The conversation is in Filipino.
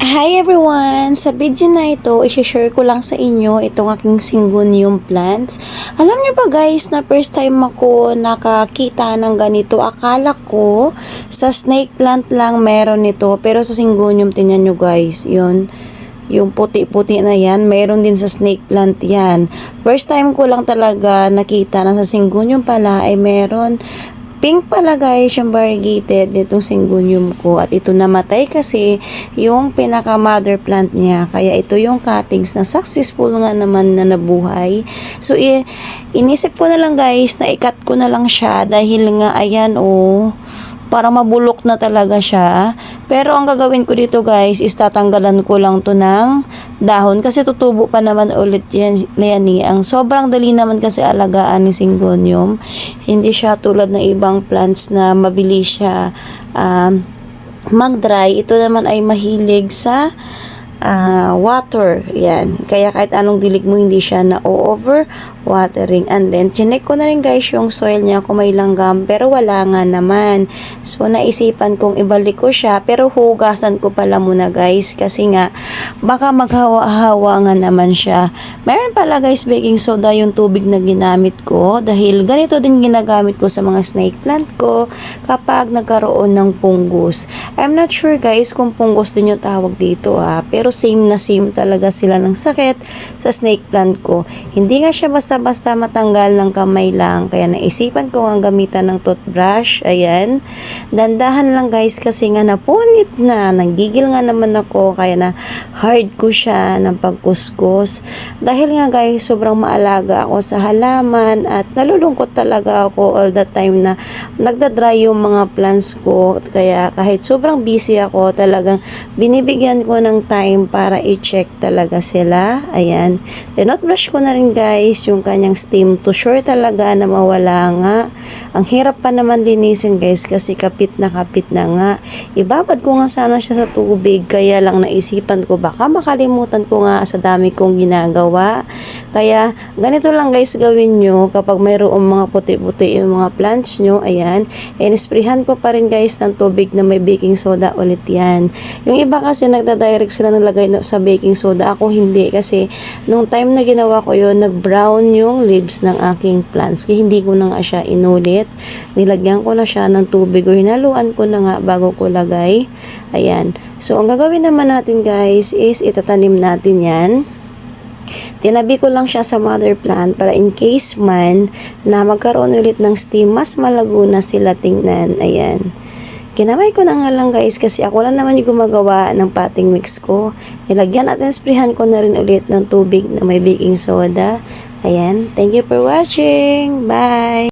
Hi everyone! Sa video na ito, i-share ko lang sa inyo itong aking Syngonium plants. Alam nyo ba guys na first time ako nakakita ng ganito. Akala ko sa snake plant lang meron nito. Pero sa Syngonium, tingnan nyo guys, yun. Yung puti-puti na yan, mayroon din sa snake plant yan. First time ko lang talaga nakita na sa Syngonium pala ay meron. Pink pala guys yung variegated nitong Syngonium ko, at ito namatay kasi yung pinaka mother plant niya, kaya ito yung cuttings na successful nga naman na nabuhay. So inisip ko na lang guys na i-cut ko na lang siya dahil nga ayan para mabulok na talaga siya. Pero ang gagawin ko dito guys is tatanggalan ko lang to ng dahon kasi tutubo pa naman ulit yan ang sobrang dali naman kasi alagaan ni Syngonium. Hindi siya tulad ng ibang plants na mabilis siya mag-dry. Ito naman ay mahilig sa water, yan. Kaya kahit anong dilig mo, hindi siya na-over watering. And then, chinek ko na rin guys yung soil niya kung may langgam, pero wala nga naman. So, naisipan kong ibalik ko siya, pero hugasan ko pala muna guys, kasi nga, baka maghawa-hawa nga naman siya. Meron pala guys, baking soda yung tubig na ginamit ko, dahil ganito din ginagamit ko sa mga snake plant ko, kapag nagkaroon ng fungus. I'm not sure guys kung fungus din yung tawag dito pero same na same talaga sila ng sakit sa snake plant ko. Hindi nga siya basta matanggal ng kamay lang, kaya naisipan ko ang gamitan ng toothbrush. Ayan, dandahan lang guys kasi nga napunit na, nagigil nga naman ako, kaya na hard ko siya ng pagkuskus. Dahil nga guys, sobrang maalaga ako sa halaman at nalulungkot talaga ako all the time na nagda-dry yung mga plants ko, kaya kahit sobrang busy ako, talagang binibigyan ko ng time para i-check talaga sila. Ayan, tinotbrush ko na rin guys yung kanyang stem to sure talaga na mawala nga. Ang hirap pa naman linisin guys kasi kapit na nga. Ibabad ko nga sana siya sa tubig, kaya lang naisipan ko baka makalimutan ko nga sa dami kong ginagawa. Kaya ganito lang guys gawin nyo kapag mayroong mga puti-puti yung mga plants nyo. Ayan, inisprehan ko pa rin guys ng tubig na may baking soda ulit yan. Yung iba kasi nagda-direct sila ng lagay sa baking soda, ako hindi, kasi nung time na ginawa ko yun, nag-brown yung leaves ng aking plants, kaya hindi ko na nga siya inulit. Nilagyan ko na siya ng tubig o hinaluan ko na nga bago ko lagay. Ayan, so ang gagawin naman natin guys is itatanim natin yan. Tinabi ko lang siya sa mother plant para in case man na magkaroon ulit ng stem, mas malago na sila tingnan. Ayan, kinamay ko na nga lang guys kasi ako lang naman yung gumagawa ng potting mix ko. Nilagyan at sprayhan ko na rin ulit ng tubig na may baking soda. Ayan, thank you for watching. Bye!